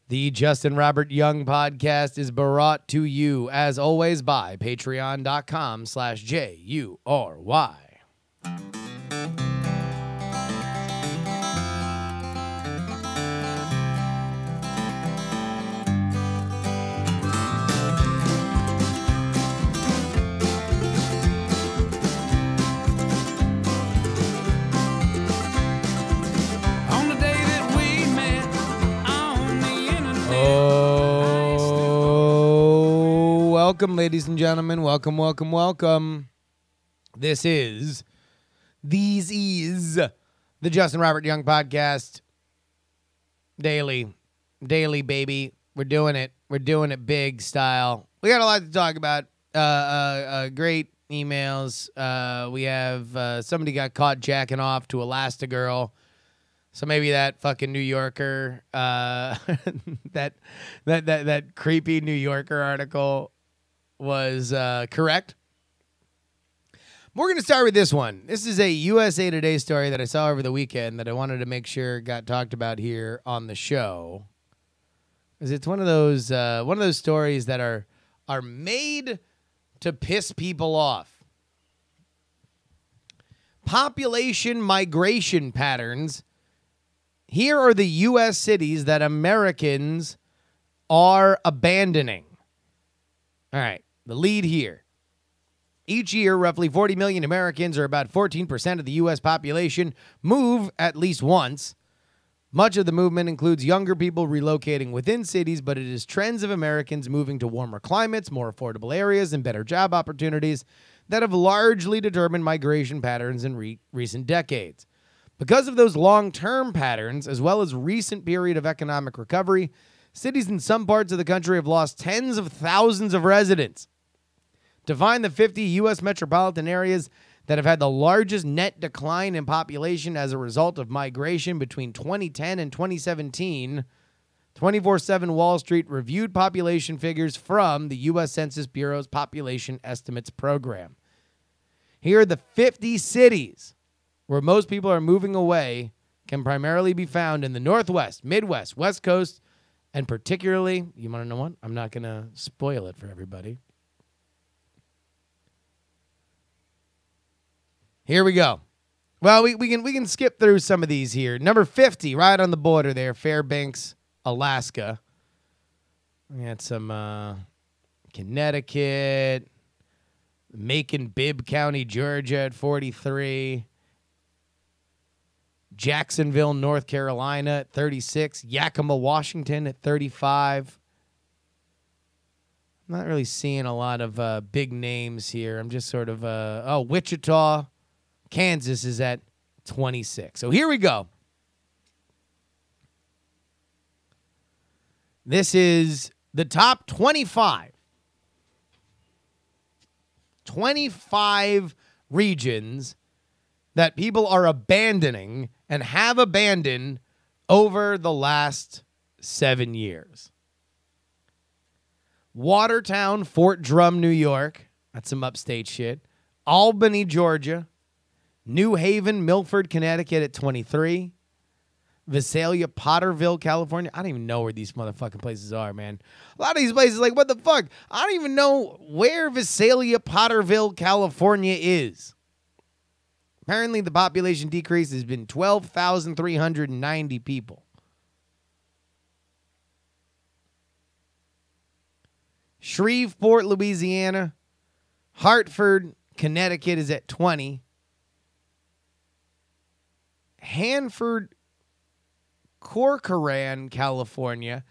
The Justin Robert Young podcast is brought to you, as always, by patreon.com/JuRY. Welcome, ladies and gentlemen. Welcome, welcome, welcome. This is the Justin Robert Young podcast. Daily, baby. We're doing it. We're doing it big style. We got a lot to talk about. Great emails. We have somebody got caught jacking off to Elastigirl. So maybe that fucking New Yorker, that creepy New Yorker article was correct. We're going to start with this one. This is a USA Today story that I saw over the weekend that I wanted to make sure got talked about here on the show. Because it's one of those stories that are made to piss people off. Population migration patterns. Here are the U.S. cities that Americans are abandoning. All right, the lead here. Each year, roughly 40 million Americans, or about 14% of the U.S. population, move at least once. Much of the movement includes younger people relocating within cities, but it is trends of Americans moving to warmer climates, more affordable areas, and better job opportunities that have largely determined migration patterns in recent decades. Because of those long-term patterns, as well as recent period of economic recovery, cities in some parts of the country have lost tens of thousands of residents. To find the 50 U.S. metropolitan areas that have had the largest net decline in population as a result of migration between 2010 and 2017, 24/7 Wall Street reviewed population figures from the U.S. Census Bureau's Population Estimates Program. Here are the 50 cities where most people are moving away, can primarily be found in the Northwest, Midwest, West Coast, and particularly, you want to know what? I'm not going to spoil it for everybody. Here we go. Well, we can skip through some of these here. Number 50, right on the border there, Fairbanks, Alaska. We had some Connecticut, Macon-Bibb County, Georgia at 43. Jacksonville, North Carolina at 36. Yakima, Washington at 35. I'm not really seeing a lot of big names here. I'm just sort of, Wichita, Kansas is at 26. So here we go. This is the top 25. 25 regions that people are abandoning and have abandoned over the last 7 years. Watertown, Fort Drum, New York. That's some upstate shit. Albany, Georgia. New Haven, Milford, Connecticut at 23. Visalia, Potterville, California. I don't even know where these motherfucking places are, man. A lot of these places, like, what the fuck? I don't even know where Visalia, Potterville, California is. Apparently, the population decrease has been 12,390 people. Shreveport, Louisiana. Hartford, Connecticut is at 20. Hanford, Corcoran, California.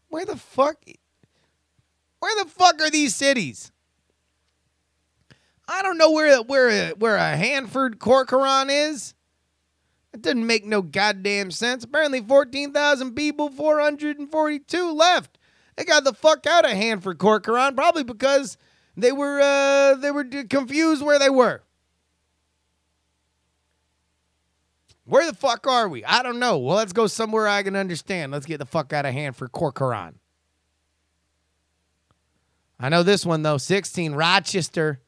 Where the fuck are these cities? I don't know where a Hanford, Corcoran is. That doesn't make no goddamn sense. Apparently 14,000 people, 442 left. They got the fuck out of Hanford, Corcoran, probably because they were confused where they were. Where the fuck are we? I don't know. Well, let's go somewhere I can understand. Let's get the fuck out of Hanford, Corcoran. I know this one, though. 16, Rochester.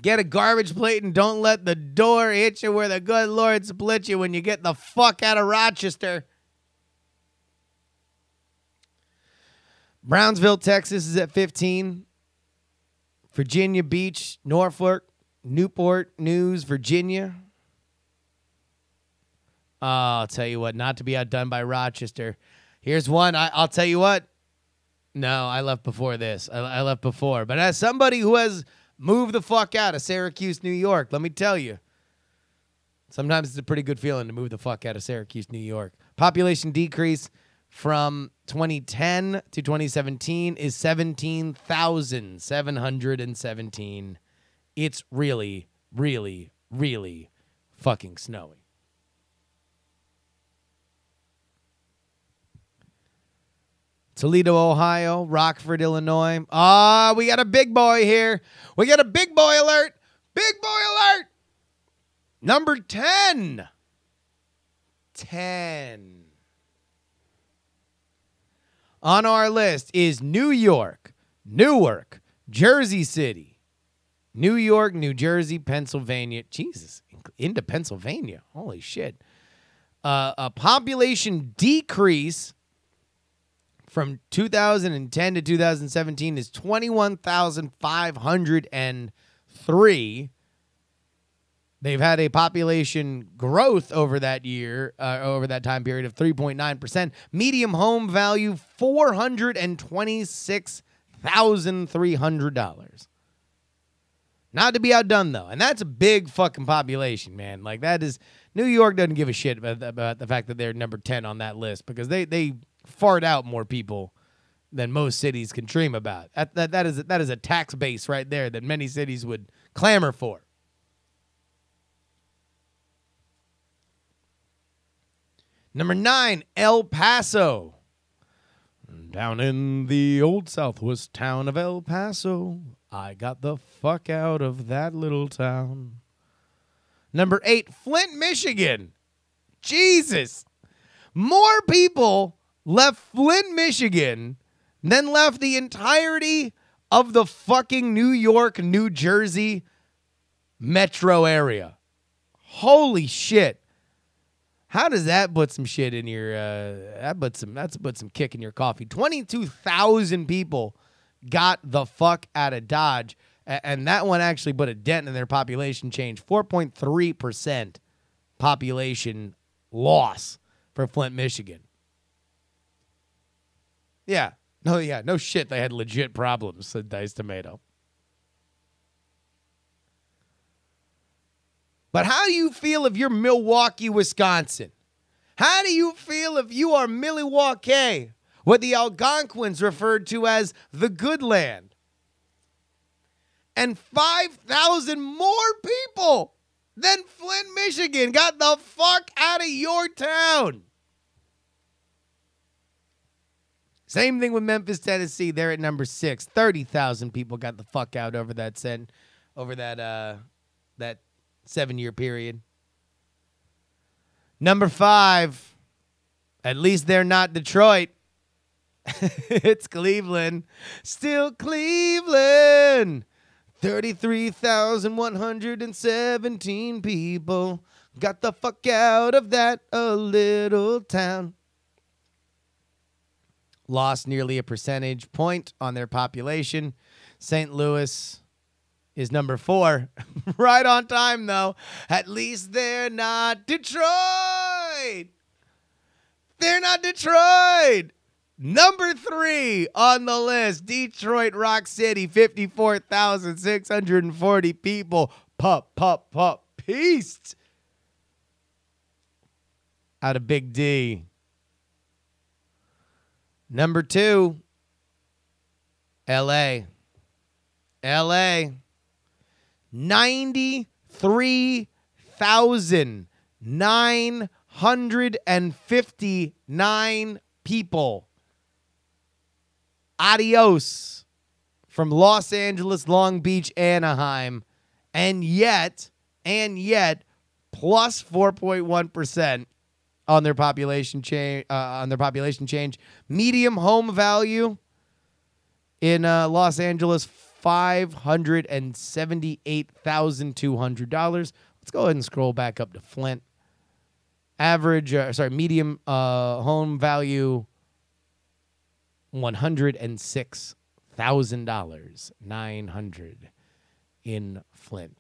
Get a garbage plate and don't let the door hit you where the good Lord split you when you get the fuck out of Rochester. Brownsville, Texas is at 15. Virginia Beach, Norfolk, Newport News, Virginia. I'll tell you what, not to be outdone by Rochester. Here's one. I'll tell you what. No, I left before this. I left before. But as somebody who has moved the fuck out of Syracuse, New York, let me tell you. Sometimes it's a pretty good feeling to move the fuck out of Syracuse, New York. Population decrease from 2010 to 2017 is 17,717. It's really, really, really fucking snowy. Toledo, Ohio, Rockford, Illinois. We got a big boy here. We got a big boy alert. Big boy alert. Number 10. 10. On our list is New York, Newark, Jersey City, New York, New Jersey, Pennsylvania. Jesus, into Pennsylvania. Holy shit. A population decrease from 2010 to 2017 is 21,503. They've had a population growth over that year, over that time period of 3.9%. Medium home value, $426,300. Not to be outdone, though. And that's a big fucking population, man. Like, that is... New York doesn't give a shit about the fact that they're number 10 on that list because they fart out more people than most cities can dream about. That is a tax base right there that many cities would clamor for. Number 9, El Paso. Down in the old southwest town of El Paso, I got the fuck out of that little town. Number 8, Flint, Michigan. Jesus. More people left Flint, Michigan than left the entirety of the fucking New York, New Jersey metro area. Holy shit. How does that put some shit in your, that's put some kick in your coffee. 22,000 people got the fuck out of Dodge, and that one actually put a dent in their population change. 4.3% population loss for Flint, Michigan. Yeah. No shit, they had legit problems, said Dice Tomato. But how do you feel if you're Milwaukee, Wisconsin? How do you feel if you are Milwaukee, what the Algonquins referred to as the good land? And 5,000 more people than Flint, Michigan got the fuck out of your town. Same thing with Memphis, Tennessee. They're at number 6. 30,000 people got the fuck out over that 7-year period. Number 5, at least they're not Detroit. It's Cleveland. Still Cleveland. 33,117 people got the fuck out of that little town. Lost nearly a percentage point on their population. St. Louis is number 4. Right on time, though. At least they're not Detroit. They're not Detroit. Number 3 on the list, Detroit Rock City, 54,640 people. Pieced out of Big D. Number 2, L.A. 93,959 people. Adios from Los Angeles, Long Beach, Anaheim, and yet plus 4.1% on their population change. Medium home value in Los Angeles, $578,200. Let's go ahead and scroll back up to Flint. Medium home value, $106,000, $900 in Flint.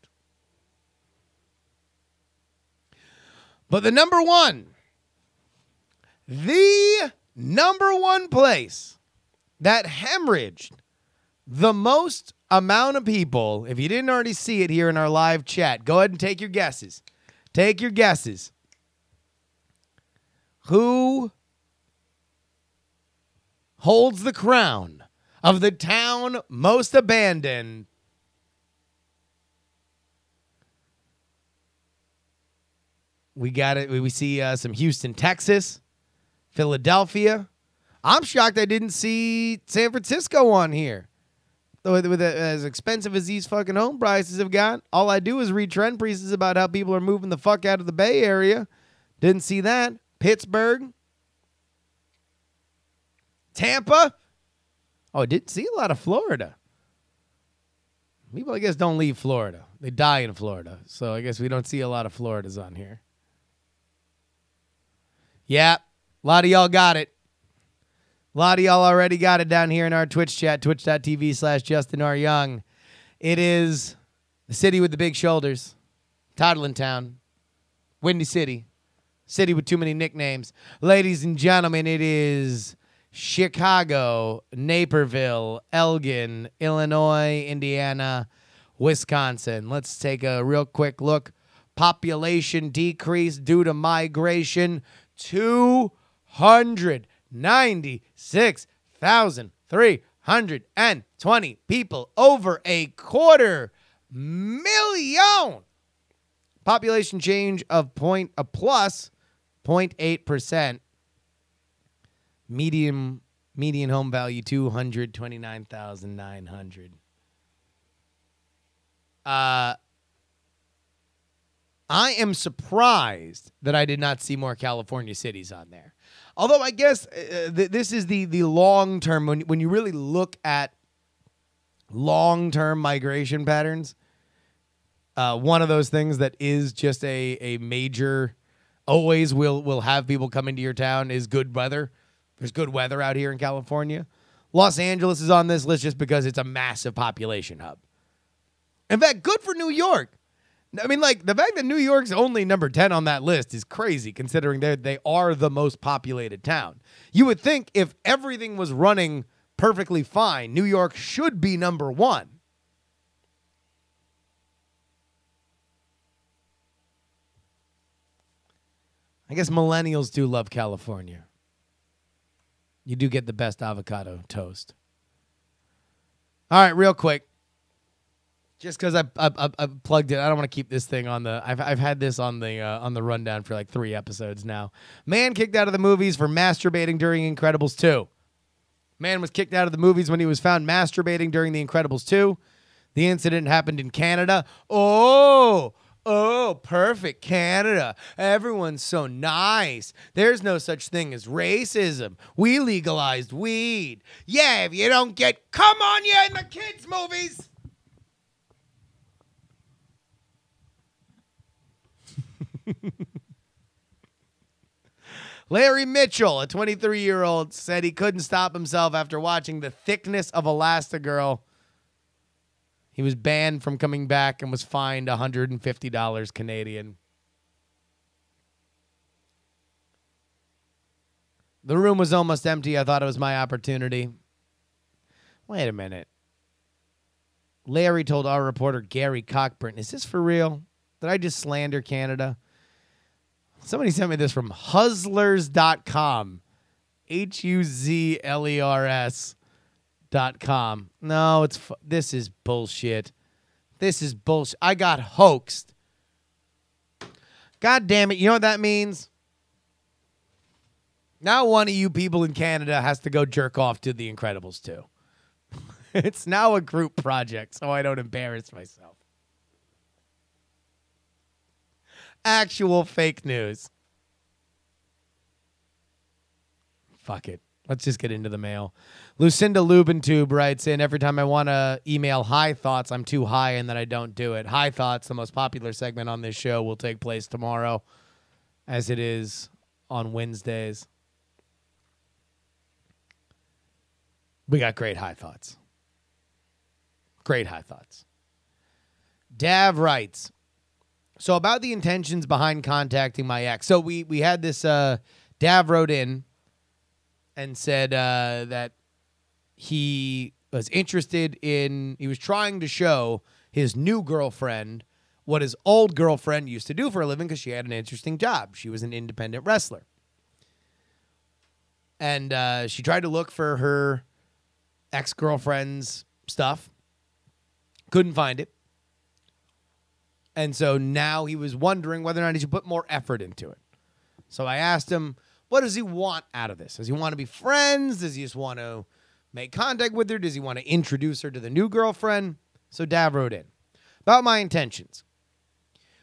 But the number one place that hemorrhaged the most amount of people, if you didn't already see it here in our live chat, go ahead and take your guesses. Take your guesses. Who holds the crown of the town most abandoned? We got it. We see some Houston, Texas, Philadelphia. I'm shocked I didn't see San Francisco on here. With as expensive as these fucking home prices have got, all I do is read trend pieces about how people are moving the fuck out of the Bay Area. Didn't see that. Pittsburgh. Tampa. Oh, I didn't see a lot of Florida. People, I guess, don't leave Florida. They die in Florida. So I guess we don't see a lot of Floridas on here. Yeah, a lot of y'all got it. A lot of y'all already got it down here in our Twitch chat, twitch.tv/Justin R. Young. It is the city with the big shoulders, Toddlin Town, Windy City, city with too many nicknames. Ladies and gentlemen, it is Chicago, Naperville, Elgin, Illinois, Indiana, Wisconsin. Let's take a real quick look. Population decrease due to migration, 296,320 people, over 250,000. Population change of plus 0.8%. Median home value, $229,900. I am surprised that I did not see more California cities on there. Although I guess this is the long term. When you really look at long-term migration patterns, one of those things that is just a major, always will have people come into your town is good weather. There's good weather out here in California. Los Angeles is on this list just because it's a massive population hub. In fact, good for New York. I mean, like, the fact that New York's only number 10 on that list is crazy, considering they are the most populated town. You would think if everything was running perfectly fine, New York should be number one. I guess millennials do love California. You do get the best avocado toast. All right, real quick. Just because I plugged it, I don't want to keep this thing on the. I've had this on the rundown for like 3 episodes now. Man kicked out of the movies for masturbating during Incredibles 2. Man was kicked out of the movies when he was found masturbating during The Incredibles 2. The incident happened in Canada. Oh, perfect, Canada. Everyone's so nice. There's no such thing as racism. We legalized weed. Yeah, if you don't get come on you in the kids' movies. Larry Mitchell, a 23-year-old, said he couldn't stop himself after watching The Thickness of Elastigirl. He was banned from coming back and was fined $150 Canadian. The room was almost empty. I thought it was my opportunity. Wait a minute. Larry told our reporter Gary Cockburn, is this for real? Did I just slander Canada? Somebody sent me this from Huzlers.com. HUZLERS.com. No, this is bullshit. This is bullshit. I got hoaxed. God damn it. You know what that means? Now one of you people in Canada has to go jerk off to The Incredibles 2. It's now a group project, so I don't embarrass myself. Actual fake news. Fuck it. Let's just get into the mail. Lucinda Lubentube writes in, every time I want to email high thoughts, I'm too high and then I don't do it. High thoughts, the most popular segment on this show, will take place tomorrow, as it is on Wednesdays. We got great high thoughts. Great high thoughts. Dav writes, so about the intentions behind contacting my ex. So we had this, Dav wrote in and said that he was interested in, he was trying to show his new girlfriend what his old girlfriend used to do for a living because she had an interesting job. She was an independent wrestler. And she tried to look for her ex-girlfriend's stuff. Couldn't find it. And so now he was wondering whether or not he should put more effort into it. So I asked him, what does he want out of this? Does he want to be friends? Does he just want to make contact with her? Does he want to introduce her to the new girlfriend? So Dav wrote in, about my intentions.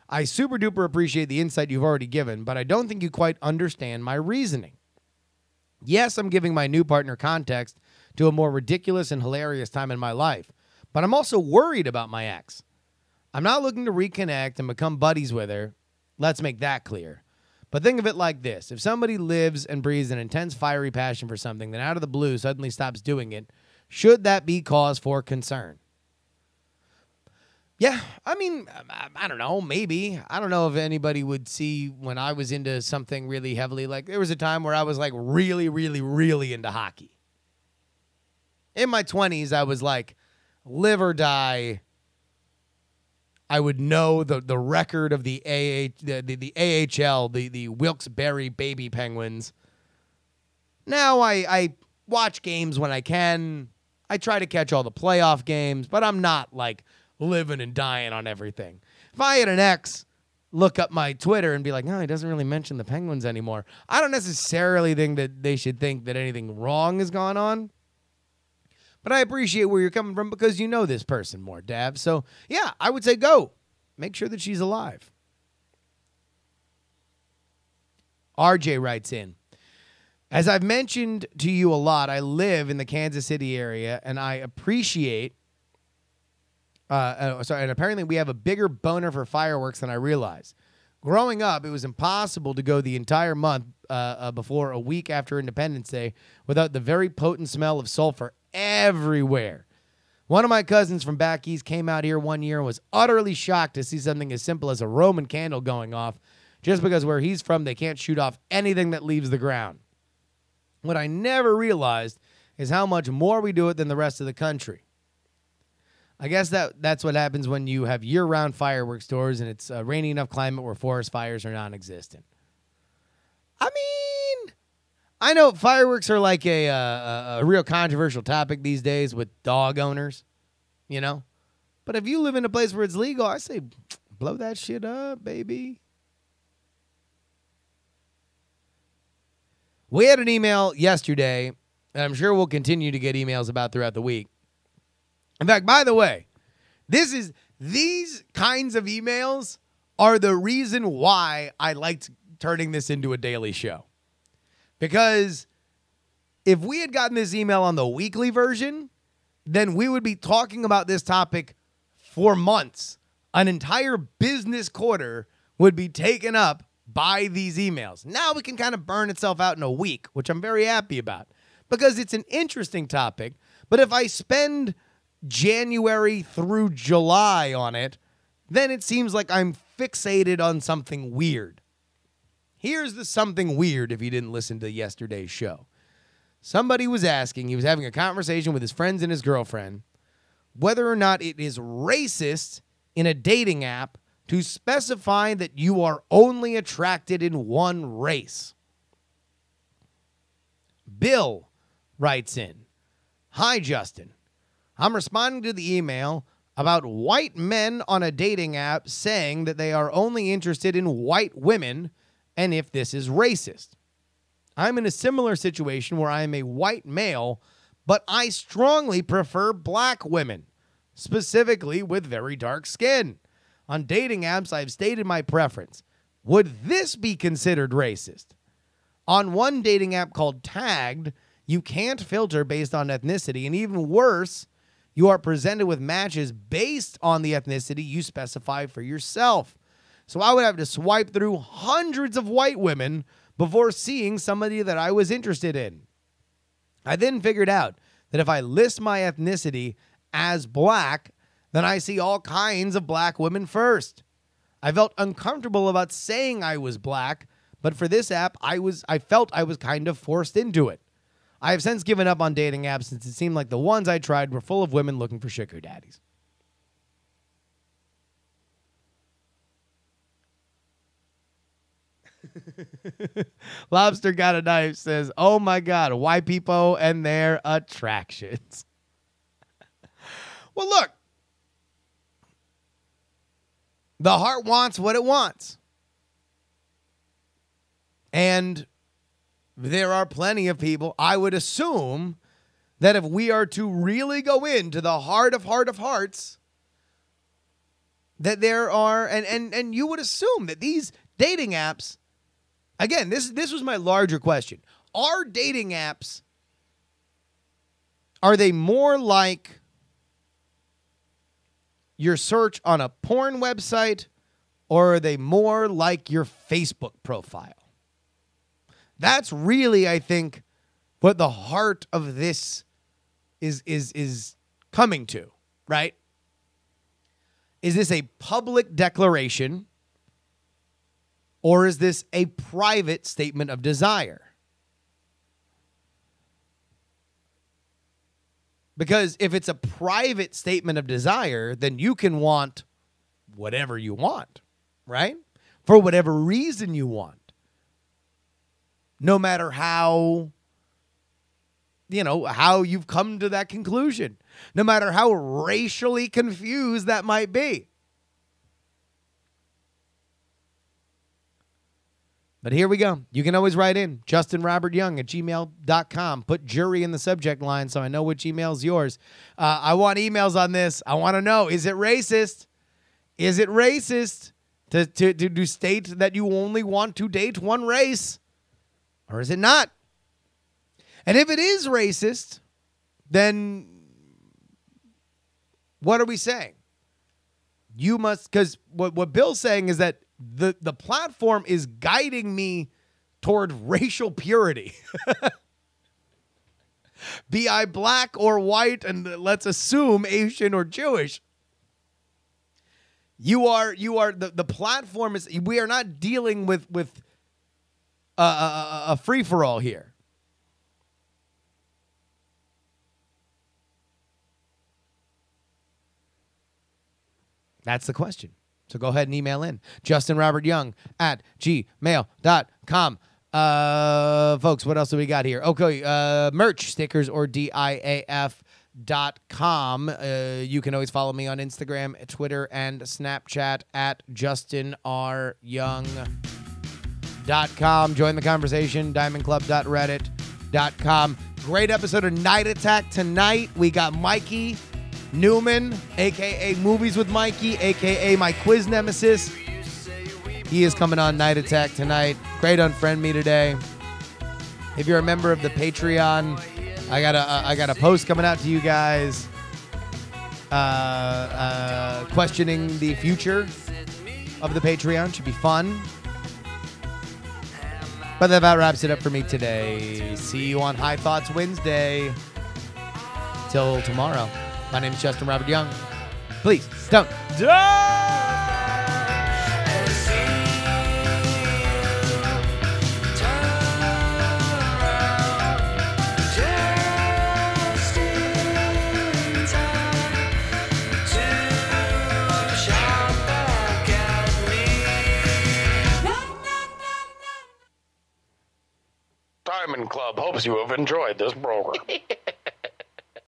I super duper appreciate the insight you've already given, but I don't think you quite understand my reasoning. Yes, I'm giving my new partner context to a more ridiculous and hilarious time in my life, but I'm also worried about my ex. I'm not looking to reconnect and become buddies with her. Let's make that clear. But think of it like this. If somebody lives and breathes an intense, fiery passion for something, then out of the blue suddenly stops doing it, should that be cause for concern? Yeah, I mean, I don't know, maybe. I don't know if anybody would see when I was into something really heavily. Like, there was a time where I was, like, really, really, really into hockey. In my 20s, I was, like, live or die. I would know the record of the AHL, the Wilkes-Barre Baby Penguins. Now I watch games when I can. I try to catch all the playoff games, but I'm not like living and dying on everything. If I had an ex look up my Twitter and be like, no, he doesn't really mention the Penguins anymore, I don't necessarily think that they should think that anything wrong has gone on. But I appreciate where you're coming from because you know this person more, Dav. So, yeah, I would say go. Make sure that she's alive. RJ writes in, as I've mentioned to you a lot, I live in the Kansas City area, and I appreciate, and apparently we have a bigger boner for fireworks than I realized. Growing up, it was impossible to go the entire month before a week after Independence Day without the very potent smell of sulfur everywhere. One of my cousins from back east came out here one year and was utterly shocked to see something as simple as a Roman candle going off, just because where he's from, they can't shoot off anything that leaves the ground. What I never realized is how much more we do it than the rest of the country. I guess that's what happens when you have year-round fireworks stores and it's a rainy enough climate where forest fires are non-existent. I mean, I know fireworks are like a real controversial topic these days with dog owners, you know? But if you live in a place where it's legal, I say blow that shit up, baby. We had an email yesterday, and I'm sure we'll continue to get emails about throughout the week. In fact, by the way, these kinds of emails are the reason why I liked turning this into a daily show. Because if we had gotten this email on the weekly version, then we would be talking about this topic for months. An entire business quarter would be taken up by these emails. Now we can kind of burn itself out in a week, which I'm very happy about because it's an interesting topic. But if I spend January through July on it, then it seems like I'm fixated on something weird. Here's the something weird if you didn't listen to yesterday's show. Somebody was asking, he was having a conversation with his friends and his girlfriend, whether or not it is racist in a dating app to specify that you are only attracted in one race. Bill writes in, hi, Justin. I'm responding to the email about white men on a dating app saying that they are only interested in white women and if this is racist. I'm in a similar situation where I am a white male, but I strongly prefer black women, specifically with very dark skin. On dating apps, I've stated my preference. Would this be considered racist? On one dating app called Tagged, You can't filter based on ethnicity, and even worse, you are presented with matches based on the ethnicity you specify for yourself. So I would have to swipe through hundreds of white women before seeing somebody that I was interested in. I then figured out that if I list my ethnicity as black, then I see all kinds of black women first. I felt uncomfortable about saying I was black, but for this app, I felt I was kind of forced into it. I have since given up on dating apps since it seemed like the ones I tried were full of women looking for sugar daddies. Lobster Got a Knife says, oh my God, white people and their attractions. Well, look, the heart wants what it wants. And there are plenty of people, I would assume, that if we are to really go into the heart of hearts, that there are, and you would assume that these dating apps, again, this was my larger question. Are dating apps, are they more like your search on a porn website, or are they more like your Facebook profile? That's really, I think, what the heart of this is coming to, right? Is this a public declaration, or is this a private statement of desire? Because if it's a private statement of desire, then you can want whatever you want, right? For whatever reason you want. No matter how, how you've come to that conclusion. No matter how racially confused that might be. But here we go. You can always write in justinrobertyoung@gmail.com. Put JuRY in the subject line so I know which email's yours. I want emails on this. I want to know, is it racist? Is it racist to state that you only want to date one race? Or is it not? And if it is racist, then what are we saying? You must, because what Bill's saying is that the platform is guiding me toward racial purity. Be I black or white, and let's assume Asian or Jewish. The platform is, we are not dealing with a free-for-all here. That's the question. So go ahead and email in. JustinRobertYoung@gmail.com. Folks, what else do we got here? Okay, merch, stickers, or DIAF.com. You can always follow me on Instagram, Twitter, and Snapchat at JustinRYoung.com. Join the conversation, diamondclub.reddit.com. Great episode of Night Attack tonight. We got Mikey Newman, a.k.a. Movies with Mikey, a.k.a. my quiz nemesis. He is coming on Night Attack tonight. Great Unfriend Me today. If you're a member of the Patreon, I got a post coming out to you guys questioning the future of the Patreon. Should be fun. But that about wraps it up for me today. See you on High Thoughts Wednesday. Till tomorrow. My name is Justin Robert Young. Please don't die! Diamond Club hopes you have enjoyed this program.